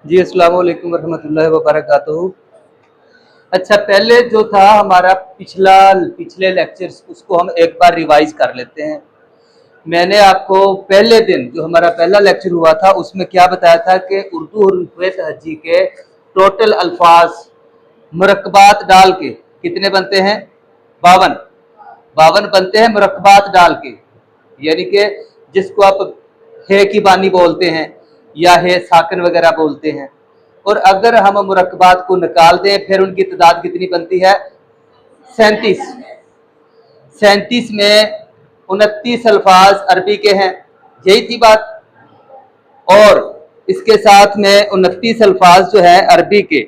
जी अस्सलाम वालेकुम रहमतुल्लाहि व बरकातुहू। अच्छा, पहले जो था हमारा पिछले लेक्चर्स, उसको हम एक बार रिवाइज कर लेते हैं। मैंने आपको पहले दिन जो हमारा पहला लेक्चर हुआ था उसमें क्या बताया था कि उर्दू हुरूफ़ तहज्जी के टोटल अल्फाज मुरक्कबात डाल के कितने बनते हैं? 52 52 बनते हैं मुरक्कबात डाल के। यानी कि जिसको आप है की बानी बोलते हैं या है साकन वगैरह बोलते हैं। और अगर हम मुरक्कबात को निकाल दें फिर उनकी तादाद कितनी बनती है? 37। 37 में 29 अल्फाज अरबी के हैं, यही थी बात। और इसके साथ में 29 अल्फाज जो है अरबी के,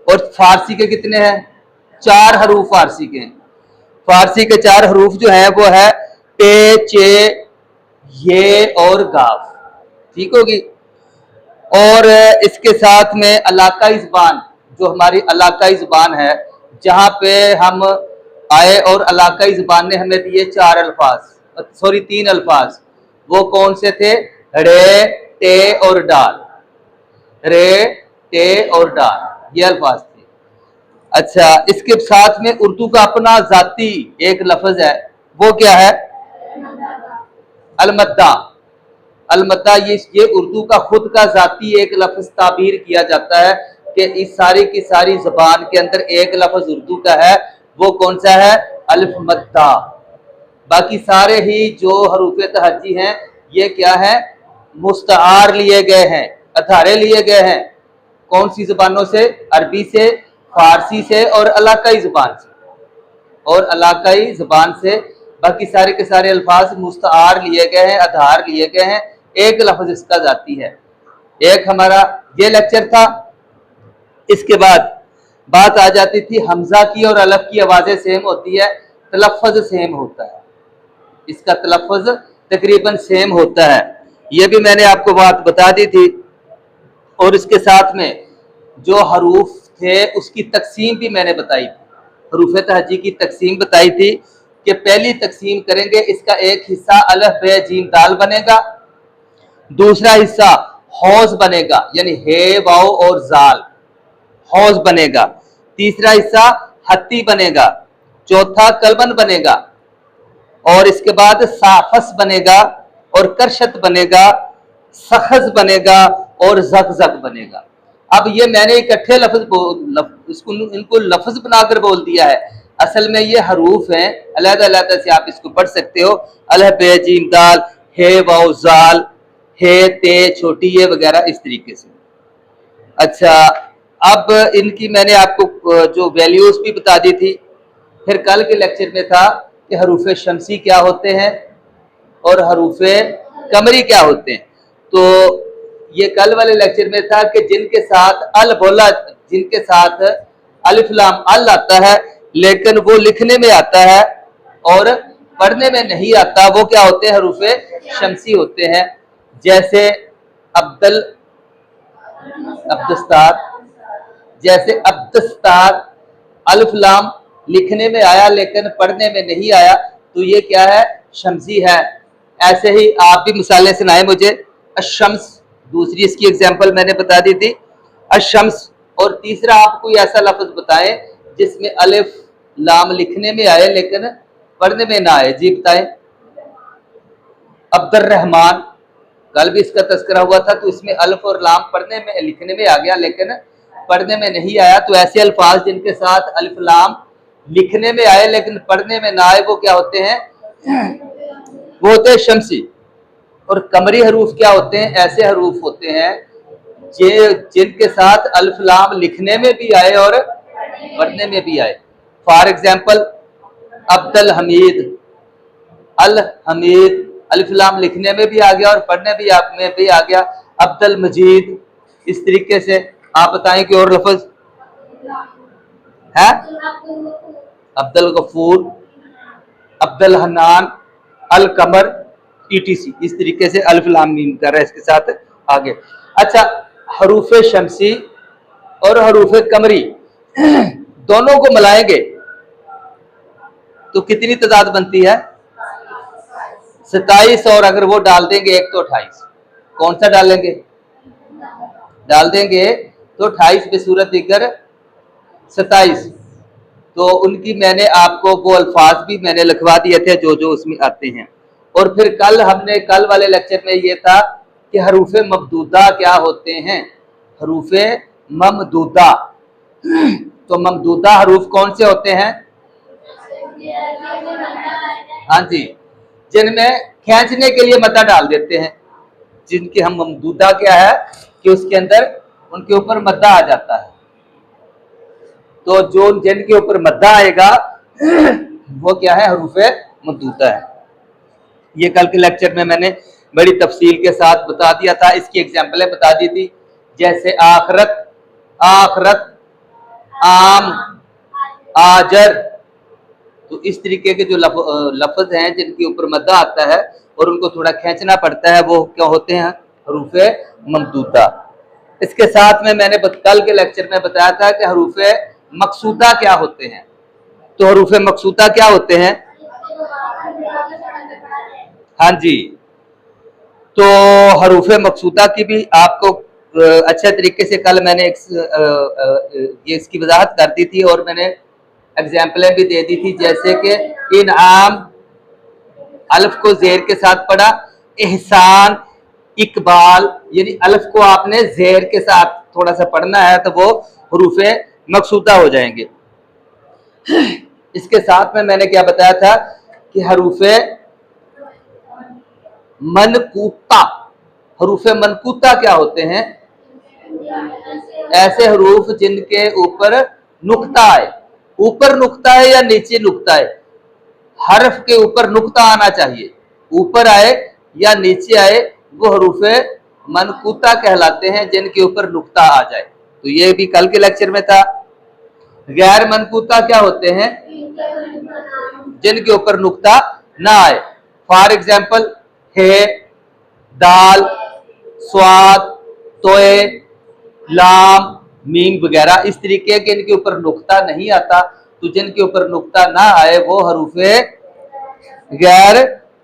और फारसी के कितने हैं? 4 हरूफ फारसी के हैं। फारसी के 4 हरूफ जो है वो है पे, चे, ये और गाफ। ठीक होगी। और इसके साथ में इलाकाई ज़बान, जो हमारी इलाकाई ज़बान है, जहाँ पे हम आए और इलाकाई ज़बान ने हमें दिए 4 अल्फाज, सॉरी 3 अल्फाज। वो कौन से थे? रे, टे और डाल। रे, टे और डाल, ये अल्फाज थे। अच्छा, इसके साथ में उर्दू का अपना जाती एक लफ्ज है, वो क्या है? अलमद्दा। अलमद्दा ये उर्दू का खुद का जाती एक लफ्ज ताबीर किया जाता है कि इस सारी की सारी ज़बान के अंदर एक लफ्ज उर्दू का है, वो कौन सा है? अलिफ मद्दा। बाकी सारे ही जो हरूफ़े तहज्जी हैं ये क्या है? मुस्तार लिए गए हैं, अधारे लिए गए हैं। कौन सी ज़बानों से? अरबी से, फारसी से और इलाकाई ज़बान से। और इलाकाई ज़बान से बाकी सारे के सारे अल्फाज मुस्तार लिए गए हैं, आधार लिए गए हैं। एक लफ्ज इसका जाती है। एक हमारा ये लेक्चर था। इसके बाद बात आ जाती थी हमजा की और अलफ की आवाज़ें सेम होती है, तलफ़्फ़ुज़ सेम होता है। इसका तलफ़्फ़ुज़ तकरीबन सेम होता है, ये भी मैंने आपको बात बता दी थी। और इसके साथ में जो हरूफ थे उसकी तकसीम भी मैंने बताई थी। हरूफ़ तहज्जी की तकसीम बताई थी कि पहली तकसीम करेंगे, इसका एक हिस्सा अलफ बे जीम दाल बनेगा, दूसरा हिस्सा हौज बनेगा, यानी हे वाओ और जाल, हौज बनेगा। तीसरा हिस्सा हत्ती बनेगा, चौथा कलबन बनेगा, और इसके बाद साफस बनेगा और करशत बनेगा, सखज बनेगा और जक बनेगा। अब ये मैंने इकट्ठे इनको लफ्ज बनाकर बोल दिया है। असल में ये हरूफ हैं, अलग-अलग से आप इसको पढ़ सकते हो। अलफ बे जीम दाल, हे वाओ जाल, हे ते छोटी ये वगैरह, इस तरीके से। अच्छा, अब इनकी मैंने आपको जो वैल्यूज भी बता दी थी। फिर कल के लेक्चर में था कि हरूफ शमसी क्या होते हैं और हरूफ कमरी क्या होते हैं। तो ये कल वाले लेक्चर में था कि जिनके साथ अल बोला, जिनके साथ अलिफ लाम अल आता है लेकिन वो लिखने में आता है और पढ़ने में नहीं आता, वो क्या होते हैं? हरूफ शमसी होते हैं। जैसे अब्दल, अब्दस्तार, जैसे अब्दस्तार, अलिफ लाम लिखने में आया लेकिन पढ़ने में नहीं आया, तो ये क्या है? शमसी है। ऐसे ही आप भी मिसालें सुनाए मुझे। अशम्स, दूसरी इसकी एग्जांपल मैंने बता दी थी, अशम्स। और तीसरा आप कोई ऐसा लफ्ज बताएं जिसमें अलिफ लाम लिखने में आए लेकिन पढ़ने में ना आए। जी बताएं। अब्दुर रहमान, कल भी इसका तस्करा हुआ था, तो इसमें अलिफ और लाम पढ़ने में लिखने में आ गया लेकिन पढ़ने में नहीं आया। तो ऐसे अल्फाज जिनके साथ अलिफ लाम लिखने में आए लेकिन पढ़ने में ना आए, वो क्या होते हैं? वो होते हैं शमसी। और कमरी हरूफ क्या होते हैं? ऐसे हरूफ होते हैं जिनके साथ अलिफ लाम लिखने में भी आए और पढ़ने में भी आए। फॉर एग्जाम्पल अब्दुल हमीद, अल हमीद अलिफ लाम लिखने में भी आ गया और पढ़ने में भी आ गया। अब्दुल मजीद, इस तरीके से। आप बताएं कि और लफ्ज है? अब्दुल गफूर, अब्दुल हन्नान, अल कमर, ईटीसी। इस तरीके से अलिफ लाम मीम कर रहा है इसके साथ आगे। अच्छा, हरूफ शमसी और हरूफ कमरी दोनों को मिलाएंगे तो कितनी तादाद बनती है? 27। और अगर वो डाल देंगे एक तो 28। कौन सा डालेंगे? डाल देंगे तो 28 बेसूरत दिगर 27। तो उनकी मैंने आपको वो अल्फाज भी मैंने लिखवा दिए थे जो जो उसमें आते हैं। और फिर कल वाले लेक्चर में ये था कि हरूफ ममदूदा क्या होते हैं। हरूफ ममदूदा, तो ममदूदा हरूफ कौन से होते हैं? हाँ जी, जिनमें खींचने के लिए मद्दा डाल देते हैं, जिनकी हम ममदूदा क्या है कि उसके अंदर उनके ऊपर मद्दा आ जाता है। तो जो जिनके ऊपर मद्दा आएगा वो क्या है? हरूफ ममदूदा है। ये कल के लेक्चर में मैंने बड़ी तफसील के साथ बता दिया था, इसकी एग्जाम्पलें बता दी थी, जैसे आखरत, आखरत, आम, आजर। तो इस तरीके के जो लफ्ज हैं जिनके ऊपर मद्दा आता है और उनको थोड़ा खींचना पड़ता है, वो क्या होते हैं? हरूफ ममदूदा। इसके साथ में मैंने कल के लेक्चर में बताया था कि हरूफ मकसूदा क्या होते हैं। तो हरूफ मकसूदा क्या होते हैं? हाँ जी, तो हरूफ मकसूदा की भी आपको अच्छे तरीके से कल मैंने ये इसकी वजाहत कर दी थी और मैंने एग्जाम्पलें भी दे दी थी, जैसे कि इनाम अल्फ को जेर के साथ पढ़ा, एहसान, इकबाल, यानी अल्फ को आपने जेर के साथ थोड़ा सा पढ़ना है तो वो हरूफ मकसूदा हो जाएंगे। इसके साथ में मैंने क्या बताया था कि हरूफ मनकूता, हरूफ मनकूता क्या होते हैं? ऐसे हरूफ जिनके ऊपर नुक्ता आए। ऊपर नुक्ता है या नीचे नुक्ता है? हर्फ के ऊपर नुक्ता आना चाहिए, ऊपर आए या नीचे आए वो हरूफ मनकूता कहलाते हैं, जिनके ऊपर नुक्ता आ जाए। तो ये भी कल के लेक्चर में था। गैर मनकूता क्या होते हैं? जिनके ऊपर नुक्ता ना आए। फॉर एग्जाम्पल हे, दाल, स्वाद, तोए, लाम, मीम वगैरह, इस तरीके के इनके ऊपर नुक्ता नहीं आता। तो जिनके ऊपर नुक्ता ना आए वो हरूफे गैर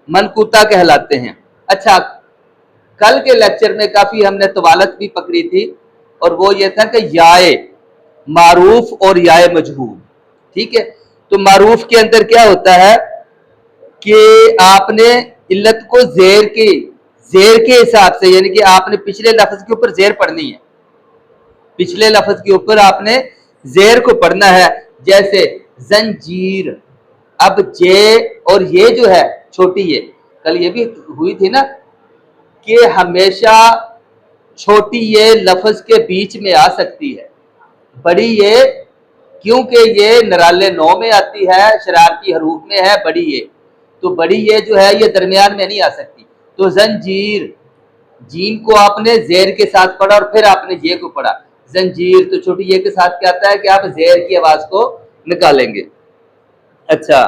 मनकूता कहलाते हैं। अच्छा, कल के लेक्चर में काफी हमने तवालत भी पकड़ी थी और वो ये था कि याए मारूफ और याए मजहूल। ठीक है, तो मारूफ के अंदर क्या होता है कि आपने इल्लत को जेर के हिसाब से, यानी कि आपने पिछले लफ्ज के ऊपर जेर पढ़नी है, पिछले लफ्ज के ऊपर आपने जेर को पढ़ना है। जैसे जंजीर, अब जे और ये जो है छोटी ये, कल ये भी हुई थी ना कि हमेशा छोटी ये लफ्ज के बीच में आ सकती है, बड़ी ये क्योंकि ये नराले नौ में आती है, शरारती हरूफ में है बड़ी ये, तो बड़ी ये जो है ये दरमियान में नहीं आ सकती। तो जंजीर, जीन को आपने जेर के साथ पढ़ा और फिर आपने ये को पढ़ा, जंजीर, तो छोटी ये के साथ क्या आता है कि आप जेर की आवाज को निकालेंगे। अच्छा,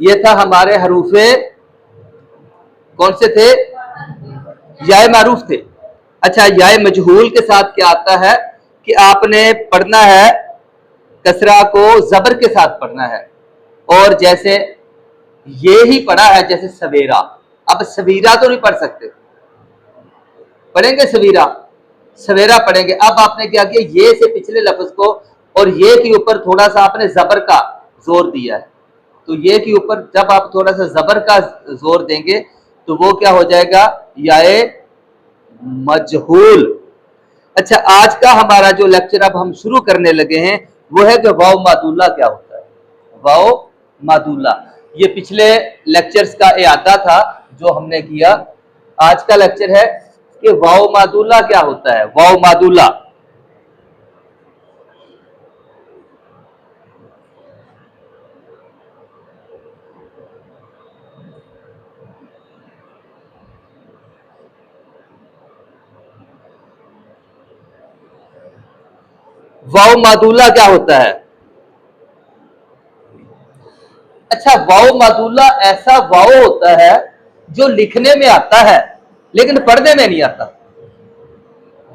ये था हमारे हरूफे, कौन से थे? याए मारूफ थे। अच्छा, याए मजहूल के साथ क्या आता है कि आपने पढ़ना है, कसरा को जबर के साथ पढ़ना है। और जैसे ये ही पढ़ा है, जैसे सवेरा, अब सवीरा तो नहीं पढ़ सकते, पढ़ेंगे सवीरा, सवेरा पढ़ेंगे। अब आपने क्या किया, ये से पिछले लफ्ज को और ये के ऊपर थोड़ा सा आपने जबर का जोर दिया है, तो ये के ऊपर जब आप थोड़ा सा जबर का जोर देंगे तो वो क्या हो जाएगा? याए मजहूल। अच्छा, आज का हमारा जो लेक्चर अब हम शुरू करने लगे हैं वो है कि वाव मादुल्ला क्या होता है। वाव मादुल्ला, ये पिछले लेक्चर्स का इआदा था जो हमने किया। आज का लेक्चर है कि वाव मादुल्ला क्या होता है। वाव मादुल्ला, वाव मादुल्ला क्या होता है? अच्छा, वाव मादुल्ला ऐसा वाव होता है जो लिखने में आता है लेकिन पढ़ने में नहीं आता।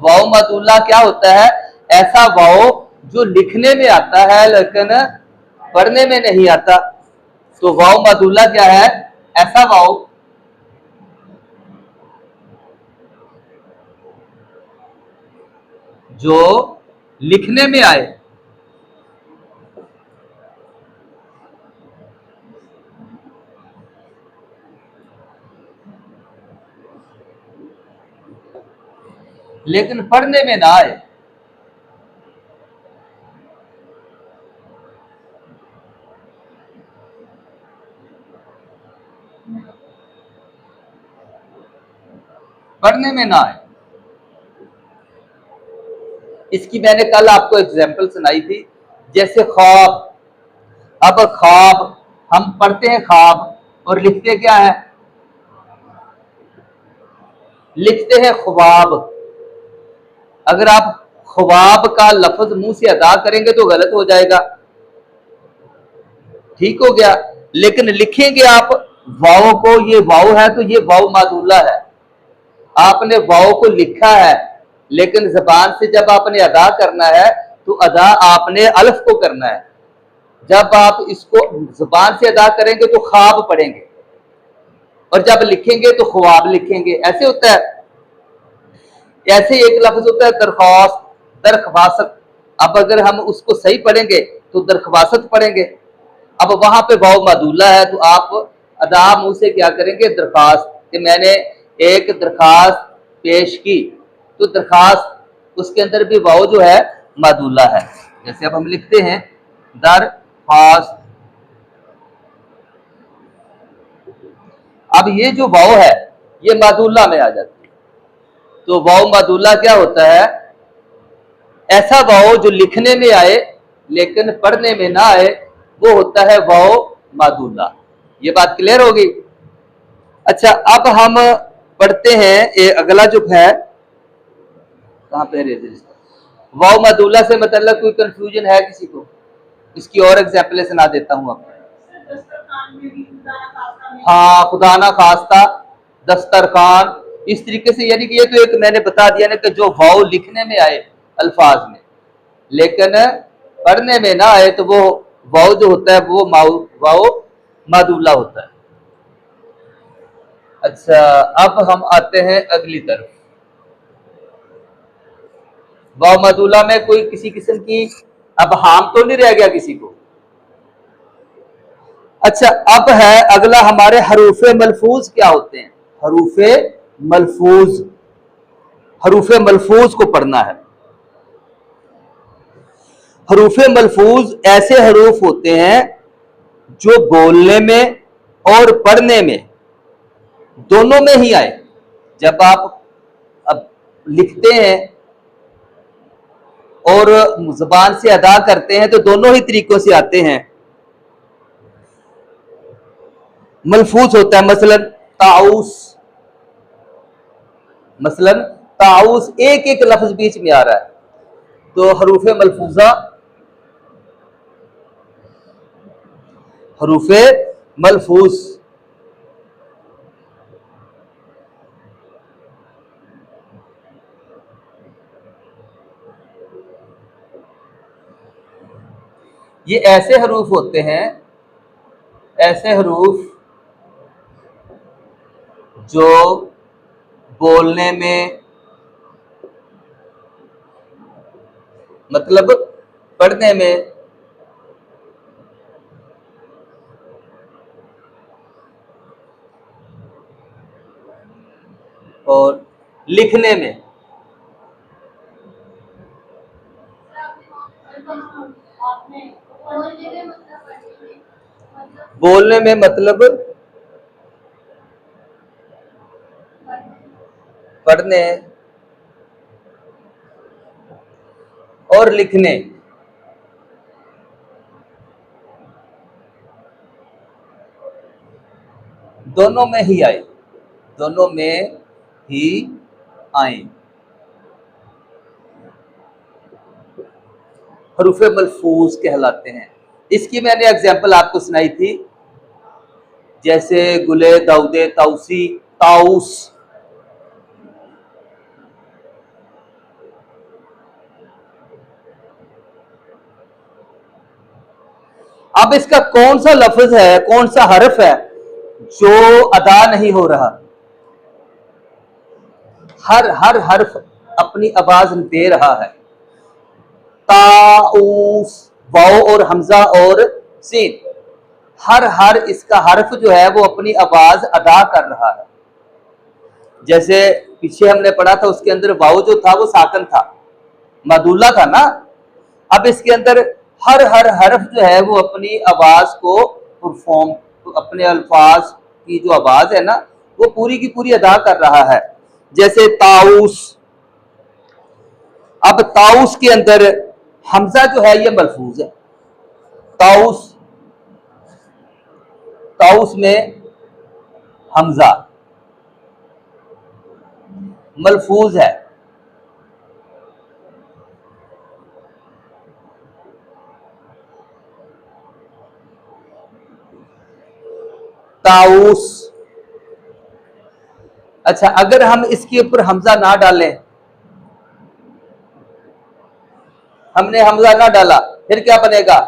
वाव मादुल्ला क्या होता है? ऐसा वाव जो लिखने में आता है लेकिन पढ़ने में नहीं आता। तो वाव मादुल्ला क्या है? ऐसा वाव जो लिखने में आए, लेकिन पढ़ने में ना आए। पढ़ने में ना आए। इसकी मैंने कल आपको एग्जाम्पल सुनाई थी, जैसे ख्वाब। अब ख्वाब हम पढ़ते हैं ख्वाब और लिखते क्या है? लिखते हैं ख्वाब। अगर आप ख्वाब का लफ्ज मुंह से अदा करेंगे तो गलत हो जाएगा, ठीक हो गया। लेकिन लिखेंगे आप वाव को, ये वाव है तो ये वाव मादुल्ला है। आपने वाव को लिखा है, लेकिन जबान से जब आपने अदा करना है तो अदा आपने अल्फ को करना है। जब आप इसको जबान से अदा करेंगे तो ख्वाब पढ़ेंगे, और जब लिखेंगे तो ख्वाब लिखेंगे। ऐसे होता है। ऐसे एक लफ्ज होता है दरख्वास्त, दरख्वास्त। अब अगर हम उसको सही पढ़ेंगे तो दरख्वास्त पढ़ेंगे। अब वहां पे वाव मादूला है तो आप अदा मुंह से क्या करेंगे? दरखास्त, कि मैंने एक दरखास्त पेश की। तो दरखास्त उसके अंदर भी वाव जो है मादूला है। जैसे अब हम लिखते हैं दरखास्त। अब ये जो वाव है ये मादूला में आ जाती है। तो वाव मादूला क्या होता है? ऐसा वाव जो लिखने में आए लेकिन पढ़ने में ना आए, वो होता है वाव मादूला। ये बात क्लियर होगी? अच्छा, अब हम पढ़ते हैं ये अगला जो है, कहां पे है? वाव मादूला से मतलब कोई कंफ्यूजन है किसी को? इसकी और एग्जाम्पल सुना देता हूं आपको। हाँ, खुदा ना खास्ता, दस्तरखान, इस तरीके से। यानी कि ये तो एक मैंने बता दिया ना कि जो वाव लिखने में आए अल्फाज में लेकिन पढ़ने में ना आए तो वो वाव जो होता है वो वाव मादूला होता है। अच्छा, अब हम आते हैं अगली तरफ। वाव मादूला में कोई किसी किस्म की अब हाम तो नहीं रह गया किसी को? अच्छा, अब है अगला हमारे हरूफे मलफूज क्या होते हैं? हरूफे मलफूज। हरूफे मलफूज को पढ़ना है। हरूफे मलफूज ऐसे हरूफ होते हैं जो बोलने में और पढ़ने में दोनों में ही आए। जब आप अब लिखते हैं और जुबान से अदा करते हैं तो दोनों ही तरीकों से आते हैं। मलफूज होता है मसलन ताउस। मसलन ताउस एक एक लफ्ज बीच में आ रहा है तो हरूफे मलफूजा, हरूफे मलफूज। ये ऐसे हरूफ होते हैं, ऐसे हरूफ जो बोलने में मतलब पढ़ने में और लिखने में बोलने में मतलब पढ़ने और लिखने दोनों में ही आए, दोनों में ही आए। हरूफे मलफूज कहलाते हैं। इसकी मैंने एग्जाम्पल आपको सुनाई थी, जैसे गुले, दाऊदे, ताउसी, ताउस। अब इसका कौन सा लफ्ज है, कौन सा हरफ है जो अदा नहीं हो रहा? हर हर हर्फ अपनी आवाज दे रहा है। ताऊस, वाओ और हमजा और सीन, हर इसका हर्फ जो है वो अपनी आवाज अदा कर रहा है। जैसे पीछे हमने पढ़ा था उसके अंदर वाओ जो था वो साकन था, मदुल्ला था ना। अब इसके अंदर हर हर्फ जो है वो अपनी आवाज को परफॉर्म, अपने अल्फाज की जो आवाज है ना वो पूरी की पूरी अदा कर रहा है। जैसे ताऊस, अब ताऊस के अंदर हमजा जो है ये मलफूज है। ताऊस, ताऊस में हमजा मलफूज है। ताऊस। अच्छा, अगर हम इसके ऊपर हमजा ना डालें, हमने हमजा ना डाला, फिर क्या बनेगा?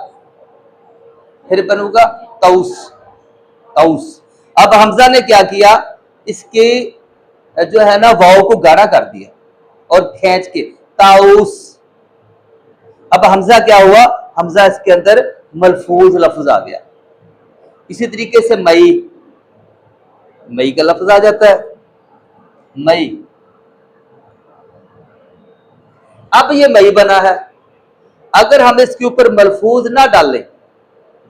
फिर बनूगा तौस, तौस। अब हमजा ने क्या किया, इसके जो है ना वाव को गाढ़ा कर दिया और खींच के ताउस। अब हमजा क्या हुआ, हमजा इसके अंदर मलफूज लफ्ज आ गया। इसी तरीके से मई, मई का लफ्ज आ जाता है, मई। अब ये मई बना है, अगर हम इसके ऊपर मलफूज ना डालें,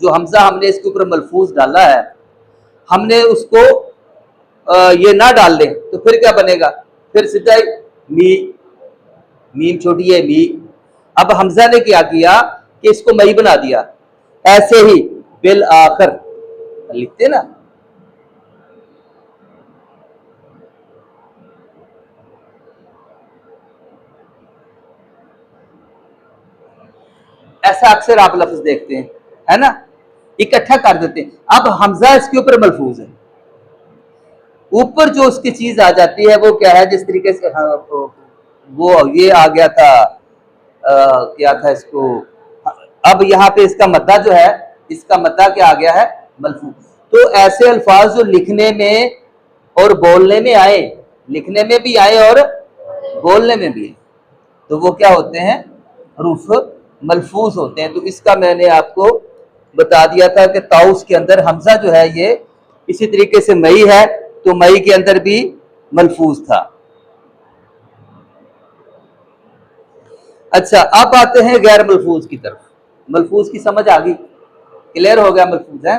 जो हमजा हमने इसके ऊपर मलफूज डाला है, हमने उसको ये ना डाल दें तो फिर क्या बनेगा? फिर सीधा मी, मीम छोटी है मी। अब हमजा ने क्या किया कि इसको मई बना दिया। ऐसे ही बिल आखिर लिखते ना, ऐसा अक्सर आप लफ्ज देखते हैं, है ना, इकट्ठा कर देते हैं। अब हमजा इसके ऊपर मलफूज है, ऊपर जो उसकी चीज आ जाती है वो क्या है, जिस तरीके से हाँ, वो ये आ गया था क्या था इसको, अब यहाँ पे इसका मद्दा जो है, इसका मद्दा क्या आ गया है? मलफूज। तो ऐसे अल्फाज जो लिखने में और बोलने में आए, लिखने में भी आए और बोलने में भी आए, तो वो क्या होते हैं? हरूफ मलफूज होते हैं। तो इसका मैंने आपको बता दिया था कि ताउस के अंदर हमजा जो है ये इसी तरीके से मई है, तो मई के अंदर भी मलफूज था। अच्छा, अब आते हैं गैर मलफूज की तरफ। मलफूज की समझ आ गई, क्लियर हो गया मलफूज है।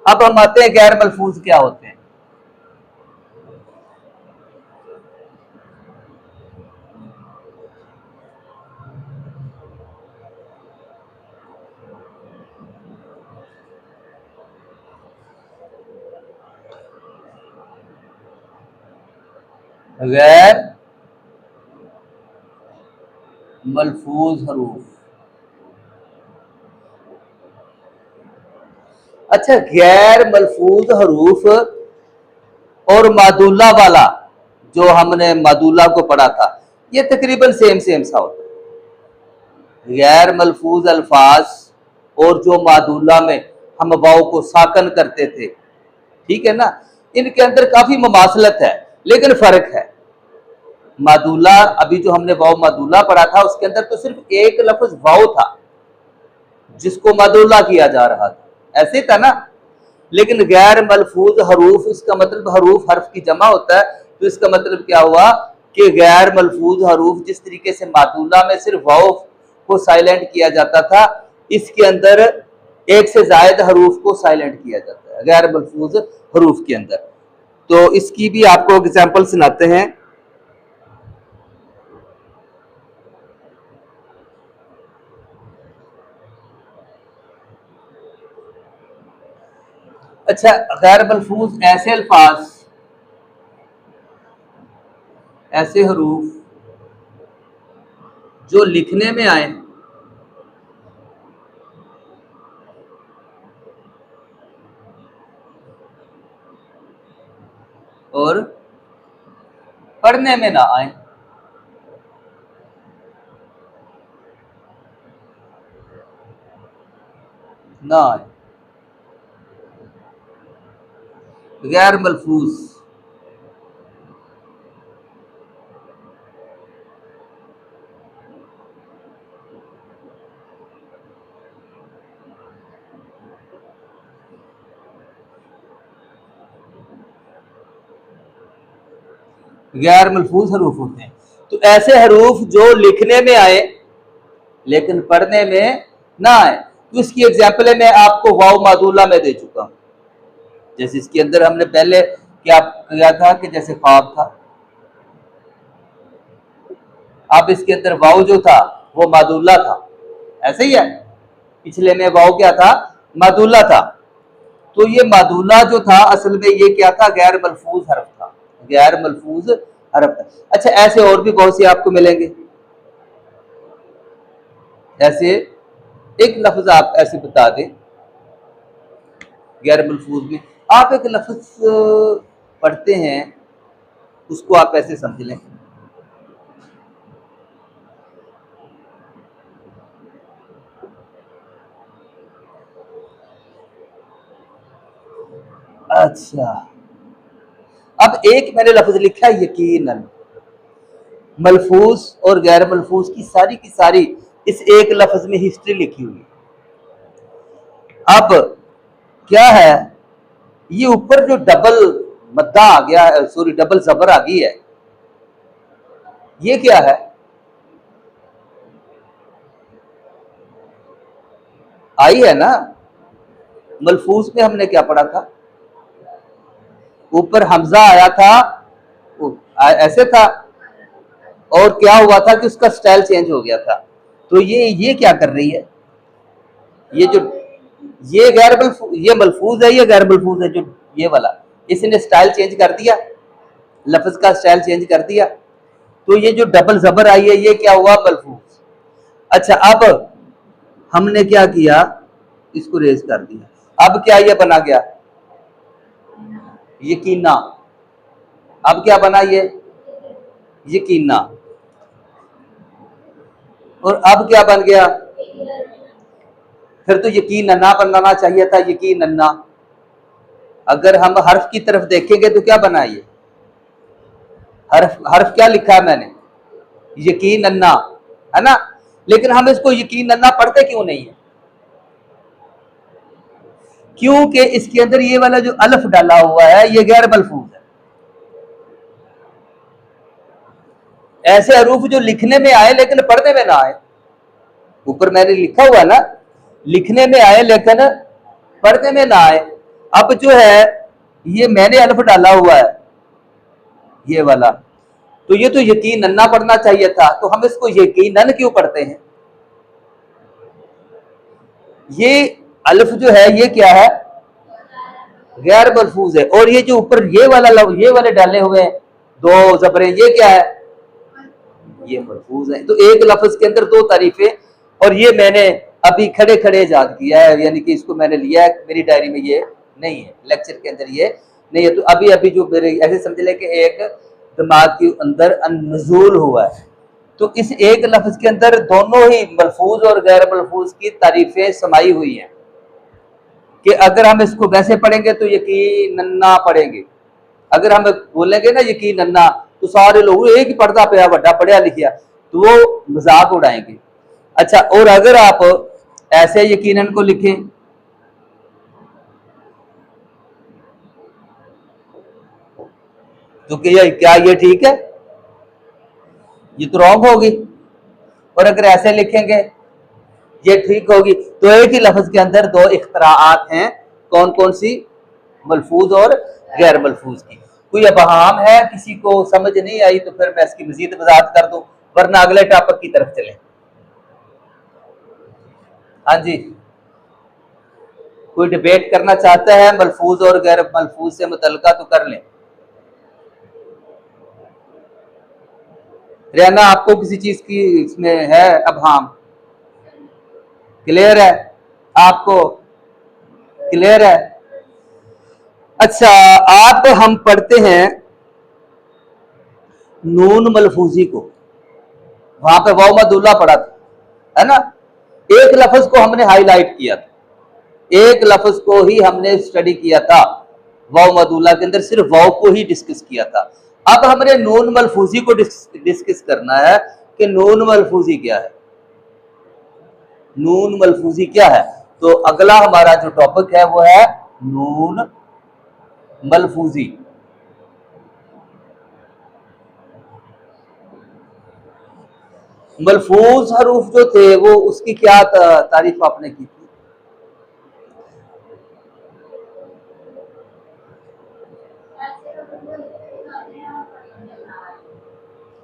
अब हम आते हैं गैर मलफूज क्या होते हैं। गैर मलफूज हरूफ। अच्छा, गैर मलफूज हरूफ और मादुल्ला वाला, जो हमने मादुल्ला को पढ़ा था, ये तकरीबन सेम सेम सा होता है। गैर मलफूज अल्फाज और जो मादुल्ला में हम वाव को साकन करते थे, ठीक है ना, इनके अंदर काफी ममासलत है लेकिन फर्क है। मादुल्ला, अभी जो हमने वाव मादुल्ला पढ़ा था उसके अंदर तो सिर्फ एक लफ्ज वाव था जिसको मादुल्ला किया जा रहा था, ऐसे था ना। लेकिन गैर मलफूज हरूफ, इसका मतलब हरूफ हर्फ की जमा होता है, तो इसका मतलब क्या हुआ कि गैर मलफूज हरूफ जिस तरीके से मादुल्ला में सिर्फ वाव को साइलेंट किया जाता था, इसके अंदर एक से ज्यादा हरूफ को साइलेंट किया जाता है गैर मलफूज हरूफ के अंदर। तो इसकी भी आपको एग्जाम्पल सुनाते हैं। अच्छा, गैर मलफूज ऐसे अल्फाज, ऐसे हरूफ जो लिखने में आए और पढ़ने में ना आए, ना आए, गैर मलफूज। गैर मलफूज हरूफ होते हैं। तो ऐसे हरूफ जो लिखने में आए लेकिन पढ़ने में ना आए, तो इसकी एग्जाम्पल है मैं आपको वाव मादूला में दे चुका हूं। जैसे इसके अंदर हमने पहले क्या किया था कि जैसे ख्वाब था, अब इसके अंदर वाव जो था वो मादूला था, ऐसे ही है। पिछले में वाव क्या था, मादूला था। तो ये मादूला जो था असल में ये क्या था, गैर मलफूज हरफ था, गैर मलफूज हरफ था। अच्छा, ऐसे और भी बहुत से आपको मिलेंगे। ऐसे एक लफ्ज आप ऐसे बता दें गैर मलफूज में, आप एक लफ्ज पढ़ते हैं उसको आप ऐसे समझ लें, अच्छा अब एक मैंने लफ्ज लिखा है यकीनन, मलफूज और गैर मलफूज की सारी इस एक लफ्ज में हिस्ट्री लिखी हुई है। अब क्या है, ये ऊपर जो डबल मद्दा आ गया है, सॉरी डबल जबर आ गई है, ये क्या है, आई है ना। मलफूज में हमने क्या पढ़ा था, ऊपर हमजा आया था, ऐसे था, और क्या हुआ था कि उसका स्टाइल चेंज हो गया था। तो ये क्या कर रही है, ये जो ये गैर मलफूज, ये मलफूज है, ये गैर मलफूज है, जो ये वाला इसने स्टाइल चेंज कर दिया, लफ्ज का स्टाइल चेंज कर दिया। तो ये जो डबल जबर आई है ये क्या हुआ, मलफूज। अच्छा, अब हमने क्या किया, इसको रेज कर दिया, अब क्या ये बना गया यकीना। अब क्या बना ये यकीना, और अब क्या बन गया, फिर तो यकीन नन्ना बनाना चाहिए था, यकीन नन्ना। अगर हम हर्फ की तरफ देखेंगे तो क्या बना ये, हर्फ हर्फ क्या लिखा है मैंने, यकीन नन्ना, है ना। लेकिन हम इसको यकीन नन्ना पढ़ते क्यों नहीं है, क्योंकि इसके अंदर ये वाला जो अल्फ डाला हुआ है ये गैर मलफूज है। ऐसे हरूफ जो लिखने में आए लेकिन पढ़ने में ना आए, ऊपर मैंने लिखा हुआ ना, लिखने में आए लेकिन पढ़ने में ना आए। अब जो है ये मैंने अल्फ डाला हुआ है ये वाला, तो ये तो यकीन नन्ना पढ़ना चाहिए था, तो हम इसको यकीनन क्यों पढ़ते हैं। ये अल्फ जो है ये क्या है, गैर मलफूज है। और ये जो ऊपर ये वाला ये वाले डाले हुए हैं दो जबरे, ये क्या है, ये मलफूज है। तो एक लफ्ज के अंदर दो तारीफें, और ये मैंने अभी खड़े खड़े याद किया है, यानी कि इसको मैंने लिया है, मेरी डायरी में ये नहीं है, लेक्चर के अंदर ये नहीं है। तो अभी अभी जो मेरे ऐसे समझ ले कि एक दिमाग के अंदर नज़ूल हुआ है। तो इस एक लफ्ज के अंदर दोनों ही मलफूज और गैर मलफूज की तारीफें समाई हुई हैं, कि अगर हम इसको वैसे पढ़ेंगे तो यकीन नन्ना पढ़ेंगे, अगर हम बोलेंगे ना यकीन नन्ना तो सारे लोग एक ही पढ़ता पाया बड़ा पढ़िया लिखिया, तो वो मजाक उड़ाएंगे। अच्छा, और अगर आप ऐसे यकीनन को लिखें, तो क्या ये ठीक है, ये तो रॉन्ग होगी। और अगर ऐसे लिखेंगे ये ठीक होगी। तो एक ही लफ्ज के अंदर दो इख्तराआत हैं, कौन कौन सी, मलफूज और गैर मलफूज की। कोई अबहाम है, किसी को समझ नहीं आई तो फिर मैं इसकी मजीद वजाहत कर दूं, वरना अगले टॉपिक की तरफ चलें। हाँ जी, कोई डिबेट करना चाहता है मलफूज और गैर मलफूज से मुतल्लिका तो कर लें। रहना आपको किसी चीज की इसमें है अबहाम, क्लियर है, आपको क्लियर है। अच्छा, आप हम पढ़ते हैं नून मलफूजी को, वहां पे वाव मदुल्ला पढ़ा था, है ना। एक लफ्ज को हमने हाईलाइट किया था, एक लफ्ज को ही हमने स्टडी किया था, वाव मदुल्ला के अंदर सिर्फ वाव को ही डिस्कस किया था। अब हमने नून मलफूजी को डिस्कस करना है कि नून मलफूजी क्या है, नून मलफूजी क्या है। तो अगला हमारा जो टॉपिक है वो है नून मलफूजी। मलफूज हरूफ जो थे वो उसकी क्या तारीफ आपने की थी?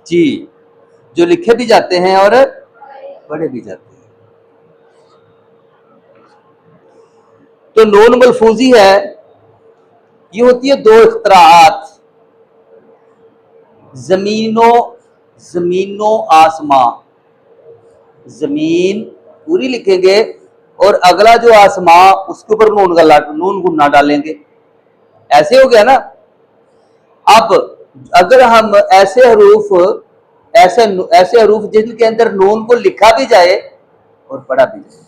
जी, जो लिखे भी जाते हैं और पढ़े भी जाते हैं। तो नून मलफूजी है, ये होती है दो इख्तराआत, जमीनो जमीनो आसमां, जमीन पूरी लिखेंगे और अगला जो आसमां उसके ऊपर नून गुन्ना डालेंगे, ऐसे हो गया ना। अब अगर हम ऐसे हरूफ ऐसे ऐसे हरूफ जिनके अंदर नून को लिखा भी जाए और पढ़ा भी जाए,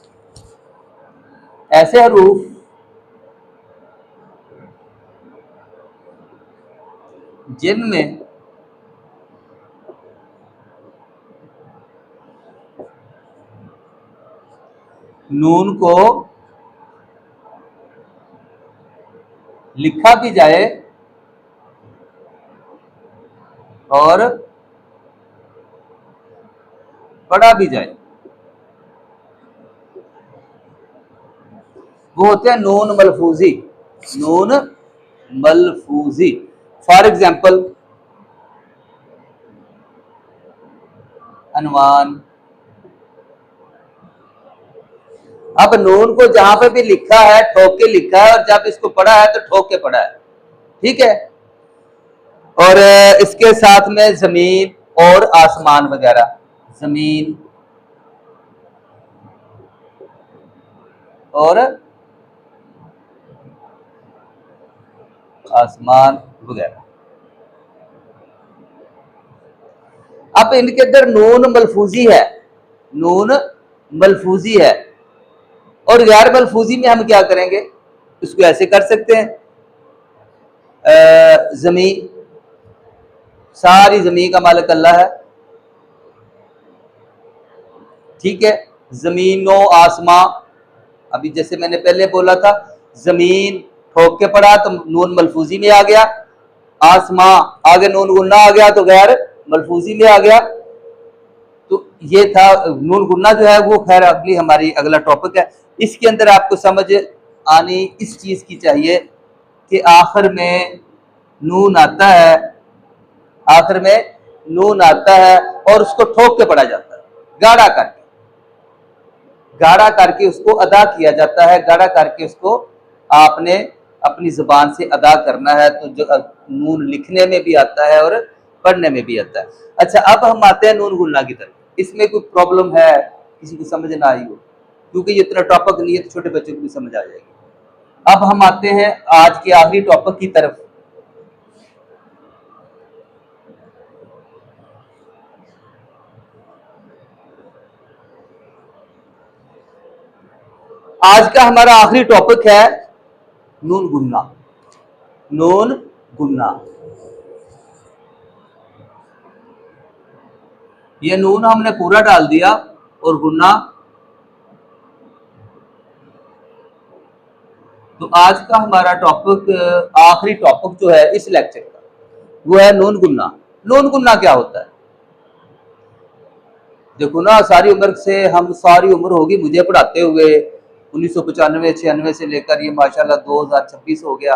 ऐसे हरूफ जिनमें नून को लिखा भी जाए और पढ़ा भी जाए, वो होते हैं नून मलफूजी। नून मलफूजी, फॉर एग्जाम्पल अनवान। अब नून को जहां पे भी लिखा है ठोक के लिखा है, और जब इसको पढ़ा है तो ठोक के पढ़ा है, ठीक है। और इसके साथ में जमीन और आसमान वगैरह, जमीन और आसमान वगैरह। अब इनके अंदर नून मलफूजी है, नून मलफूजी है, और गैर मलफूजी में हम क्या करेंगे, इसको ऐसे कर सकते हैं, जमीन, सारी जमीन का मालिक अल्लाह है, ठीक है। जमीनो आसमां, अभी जैसे मैंने पहले बोला था, जमीन ठोक के पढ़ा तो नून मलफूजी में आ गया, आसमां आगे नून गुन्ना आ गया तो गैर मलफूजी में आ गया। तो ये था नून गुन्ना जो है वो, खैर अगली हमारी अगला टॉपिक है। इसके अंदर आपको समझ आनी इस चीज की चाहिए कि आखिर में नून आता है, आखिर में नून आता है और उसको ठोक के पढ़ा जाता है, गाढ़ा करके, गाढ़ा करके उसको अदा किया जाता है, गाढ़ा करके उसको आपने अपनी जुबान से अदा करना है, तो जो नून लिखने में भी आता है और पढ़ने में भी आता है। अच्छा, अब हम आते हैं नून गुन्ना की तरफ। इसमें कोई प्रॉब्लम है, किसी को समझ ना आई हो, क्योंकि ये इतना टॉपिक नहीं है तो छोटे बच्चों को भी समझ आ जाएगी। अब हम आते हैं आज के आखिरी टॉपिक की तरफ। आज का हमारा आखिरी टॉपिक है नून गुन्ना। नून गुन्ना, ये नून हमने पूरा डाल दिया और गुन्ना। तो आज का हमारा टॉपिक, आखिरी टॉपिक जो है इस लेक्चर का, वो है नून गुन्ना। नून गुन्ना क्या होता है? देखो ना, सारी उम्र से, हम सारी उम्र होगी मुझे पढ़ाते हुए, 1995-96 से लेकर ये माशाल्लाह 2026 हो गया,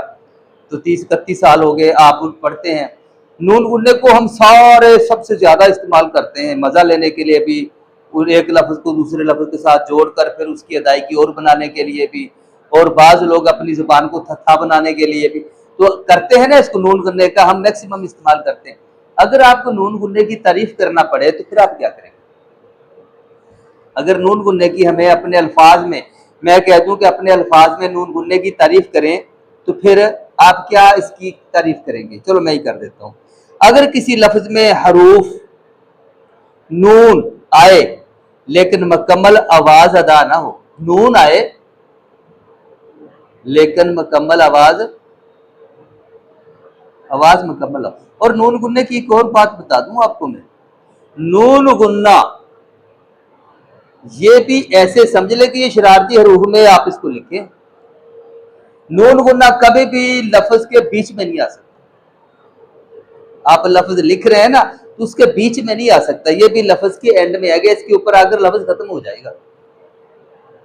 तो 30-31 साल हो गए आप पढ़ते हैं। नून गुन्ने को हम सारे सबसे ज्यादा इस्तेमाल करते हैं मजा लेने के लिए भी, और एक लफ्ज को दूसरे लफ्ज के साथ जोड़कर फिर उसकी अदायगी और बनाने के लिए भी, और बाज लोग अपनी जुबान को थथा बनाने के लिए भी तो करते हैं ना। इसको नून गुन्ने का हम मैक्सिमम इस्तेमाल करते हैं। अगर आपको नून गुन्ने की तारीफ करना पड़े तो फिर आप क्या करेंगे? अगर नून गुन्ने की हमें अपने अल्फाज में, मैं कह दूं कि अपने अल्फाज में नून गुन्ने की तारीफ करें, तो फिर आप क्या इसकी तारीफ करेंगे? चलो मैं ही कर देता हूं। अगर किसी लफ्ज में हरूफ नून आए लेकिन मुकम्मल आवाज अदा ना हो, नून आए लेकिन मुकम्मल आवाज मुकम्मल हो। और नून गुन्ने की एक और बात बता दूं आपको मैं, नून गुन्ना ये भी ऐसे समझ ले कि ये शरारती हरूफ में आप इसको लिखें। नून गुन्ना कभी भी लफ्ज के बीच में नहीं आ सकता। आप लफ्ज लिख रहे हैं ना, तो उसके बीच में नहीं आ सकता, ये भी लफ्ज के एंड में आएगा, इसके ऊपर आकर लफ्ज खत्म हो जाएगा।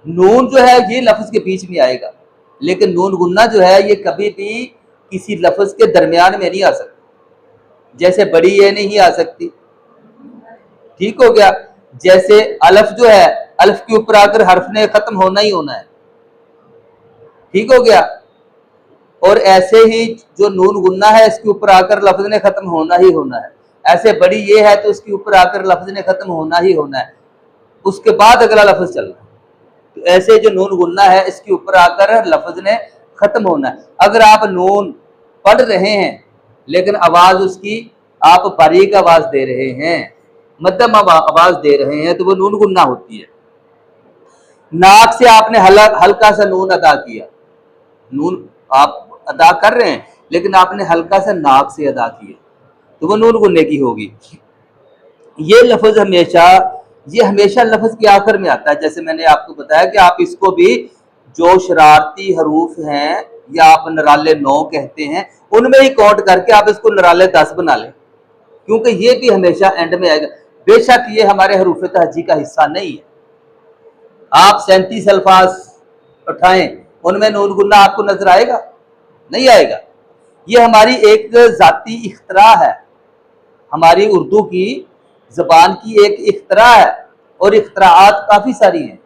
नून जो है ये लफ्ज के बीच में आएगा, लेकिन नून गुन्ना जो है ये कभी भी किसी लफ्ज के दरमियान में नहीं आ सकता, जैसे बड़ी ये नहीं आ सकती, ठीक हो गया। जैसे अलफ जो है, अलफ के ऊपर आकर हर्फ ने खत्म होना ही होना है, ठीक हो गया। और ऐसे ही जो नून गुन्ना है इसके ऊपर आकर लफ्ज ने खत्म होना ही होना है। ऐसे बड़ी ये है तो इसके ऊपर आकर लफ्ज ने खत्म होना ही होना है, उसके बाद अगला लफ्ज चलना है। तो ऐसे जो नून गुन्ना है इसके ऊपर आकर लफ्ज ने खत्म होना है। अगर आप नून पढ़ रहे हैं लेकिन आवाज उसकी आप बारीक आवाज दे रहे हैं, मध्यम आवाज दे रहे हैं, तो वो नून गुन्ना होती है। नाक से आपने हल्का सा नून अदा किया, नून आप अदा कर रहे हैं लेकिन आपने हल्का सा नाक से अदा किया, तो वो नून गुन्ने की होगी। ये लफ्ज हमेशा, ये हमेशा लफ्ज के आखिर में आता है। जैसे मैंने आपको बताया कि आप इसको भी जो शरारती हरूफ हैं या आप नराले 9 कहते हैं उनमें ही काउंट करके आप इसको नराले 10 बना लें, क्योंकि ये भी हमेशा एंड में आएगा। बेशक ये हमारे हरूफ तहजी का हिस्सा नहीं है। आप 37 अल्फाज उठाएं, उनमें नून गुन्ना आपको नजर आएगा? नहीं आएगा। ये हमारी एक जाती इख्तरा है, हमारी उर्दू की जबान की एक इख्तरा है, और इख्तराआत काफी सारी हैं,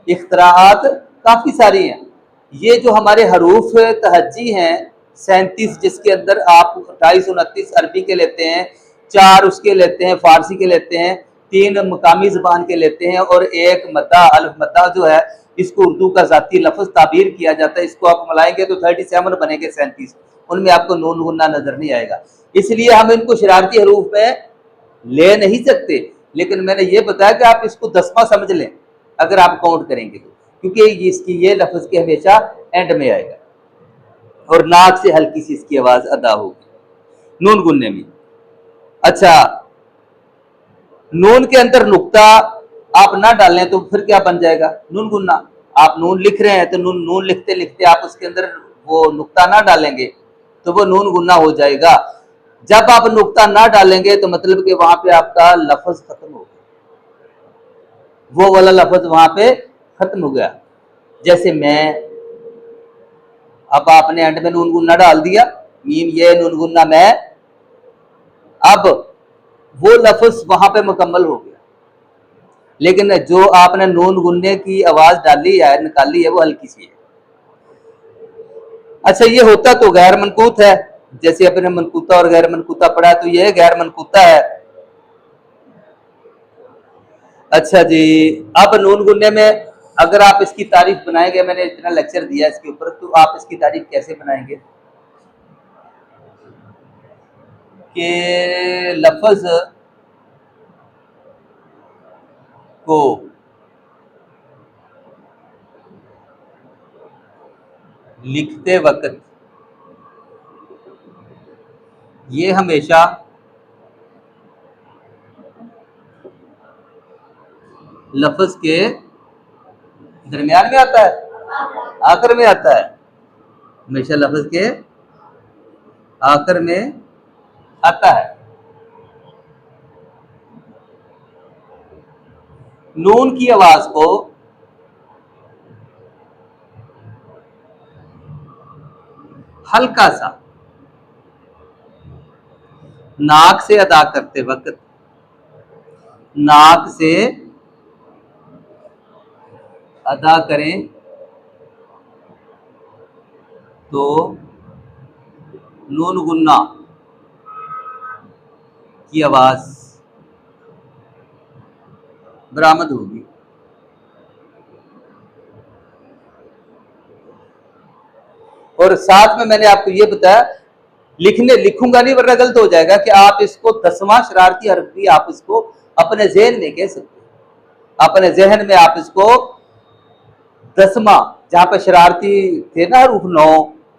इख्तराआत काफी सारी हैं। ये जो हमारे हरूफ तहज्जी हैं 37, जिसके अंदर आप 28-29 अरबी के लेते हैं, 4 उसके लेते हैं फारसी के लेते हैं, 3 मकामी ज़बान के लेते हैं, और एक मद्दा अल्फ मद्दा जो है इसको उर्दू का ज़ाती लफ्ज़ ताबीर किया जाता है। इसको आप मिलाएंगे तो 37 बनेंगे 37, उनमें आपको नून गुन्ना नजर नहीं आएगा। इसलिए हम इनको शरारती हरूफ में ले नहीं सकते, लेकिन मैंने ये बताया कि आप इसको 10वां समझ लें अगर आप काउंट करेंगे तो, क्योंकि इसकी ये लफ्ज के हमेशा एंड में आएगा और नाक से हल्की सी इसकी आवाज अदा होगी नून गुन्ने में। अच्छा, नून के अंदर नुक्ता आप ना डालें तो फिर क्या बन जाएगा? नून गुन्ना। आप नून लिख रहे हैं तो नून नून लिखते लिखते आप उसके अंदर वो नुक्ता ना डालेंगे तो वो नून गुन्ना हो जाएगा। जब आप नुक्ता ना डालेंगे तो मतलब कि वहां पे आपका लफ्ज खत्म हो गया, वो वाला लफ्ज वहां पे खत्म हो गया। जैसे मैं, अब आपने एंड में नून गुन्ना डाल दिया, मीम ये नून गुन्ना मैं, अब वो लफ्ज वहां पे मुकम्मल हो गया, लेकिन जो आपने नून गुन्ने की आवाज डाली है, निकाली है, वो हल्की सी है। अच्छा, ये होता तो गैर मनकूत है, जैसे अपने मनकूता और गैर मनकूता पढ़ा, तो ये गैर मनकूता है। अच्छा जी, अब नून गुन्ने में अगर आप इसकी तारीफ बनाएंगे, मैंने इतना लेक्चर दिया इसके ऊपर, तो आप इसकी तारीफ कैसे बनाएंगे कि लफ्ज को लिखते वक्त ये हमेशा लफ्ज के दरमियान में आता है, आखिर में आता है, हमेशा लफ्ज के आखिर में आता है। नून की आवाज को हल्का सा नाक से अदा करते वक्त, नाक से अदा करें तो नून गुन्ना की आवाज बरामद होगी। और साथ में मैंने आपको ये बताया, लिखूंगा नहीं वरना गलत हो जाएगा, कि आप इसको 10वां शरारती हर्फ भी आप इसको अपने जहन में कह सकते हैं। अपने जहन में आप इसको 10वां, जहां पर शरारती थे ना हरूफ 9,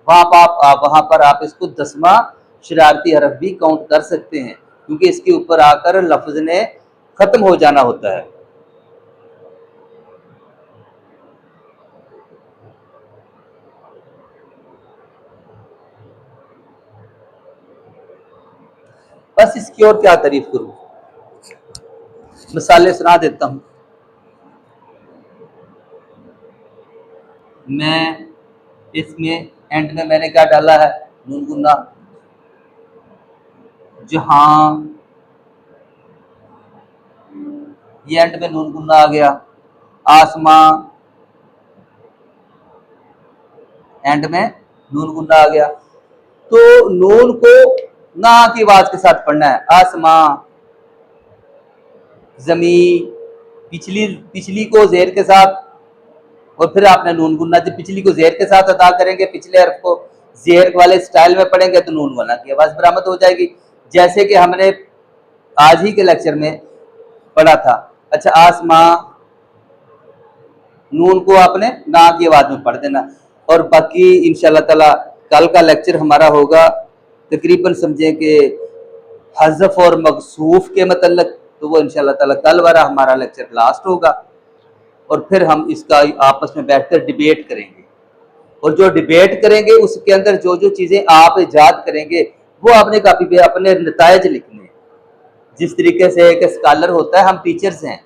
वहां पर आप इसको 10वां शरारती हरफ भी काउंट कर सकते हैं, क्योंकि इसके ऊपर आकर लफ्ज ने खत्म हो जाना होता है। बस इसकी और क्या तारीफ करूं। मिसालें सुना देता हूं। मैं इसमें एंड में मैंने क्या डाला है, नून गुन्ना। जहां, ये एंड में नून गुन्ना आ गया। आसमां, एंड में नून गुन्ना आ गया। तो नून को ना की आवाज के साथ पढ़ना है। आसमां, जमीन, पिछली को जेर के साथ, और फिर आपने नून गुन्ना। जब पिछली को जेर के साथ अदा करेंगे, पिछले हर्फ को जेर वाले स्टाइल में पढ़ेंगे तो नून गुन्ना की आवाज बरामद हो जाएगी, जैसे कि हमने आज ही के लेक्चर में पढ़ा था। अच्छा, आसमां, नून को आपने ना की आवाज में पढ़ देना। और बाकी इंशाल्लाह ताला कल का लेक्चर हमारा होगा तकरीबन समझें कि हज़फ और मकसूफ के मतलब, तो वो इंशाल्लाह ताला कल वाला हमारा लेक्चर लास्ट होगा। और फिर हम इसका आपस में बैठकर डिबेट करेंगे, और जो डिबेट करेंगे उसके अंदर जो जो चीज़ें आप इजाद करेंगे वो आपने कापी पे अपने नतायज लिखने। जिस तरीके से एक स्कॉलर होता है, हम टीचर्स हैं,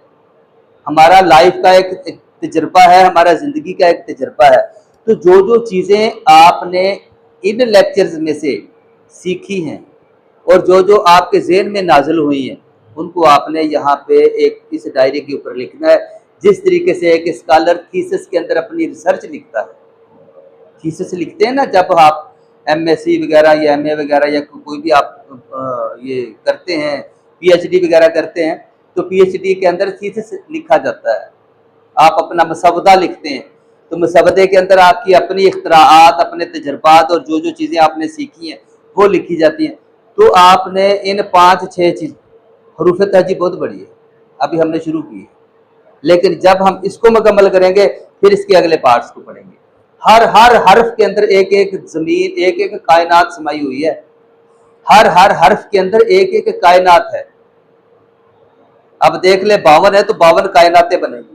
हमारा लाइफ का एक तजर्बा है, हमारा ज़िंदगी का एक तजर्बा है। तो जो जो चीज़ें आपने इन लेक्चर्स में से सीखी हैं और जो जो आपके ज़हन में नाजिल हुई हैं, उनको आपने यहाँ पे एक इस डायरी के ऊपर लिखना है। जिस तरीके से एक स्कॉलर थीसिस के अंदर अपनी रिसर्च लिखता है, थीसिस लिखते हैं ना, जब आप एमएससी वगैरह या एमए वगैरह या कोई भी आप ये करते हैं, पीएचडी वगैरह करते हैं, तो पीएचडी के अंदर थीसिस लिखा जाता है। आप अपना मसवदा लिखते हैं, तो मसवदे के अंदर आपकी अपनी इख्तराआत, अपने तजर्बात और जो जो चीज़ें आपने सीखी हैं वो लिखी जाती हैं। तो आपने इन 5-6 चीज़, हरूफ तहजी बहुत बड़ी है, अभी हमने शुरू की है, लेकिन जब हम इसको मुकम्मल करेंगे फिर इसके अगले पार्ट्स को पढ़ेंगे। हर हर्फ के अंदर एक एक ज़मीन, एक एक कायनात समाई हुई है। हर हर्फ के अंदर एक एक कायनात है। अब देख ले, 52 है तो 52 कायनातें बनेगी।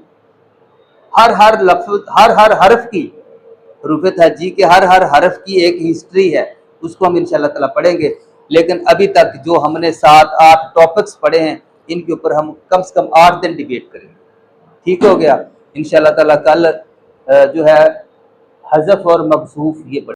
हर लफ्ज़, हर हर्फ की, हरूफ तहजी के हर हर्फ की एक हिस्ट्री है, उसको हम इंशाल्लाह ताला पढ़ेंगे। लेकिन अभी तक जो हमने 7-8 टॉपिक्स पढ़े हैं, इनके ऊपर हम कम से कम 8 दिन डिबेट करेंगे। ठीक हो गया। इंशाल्लाह ताला कल जो है हज़फ और मकसूफ ये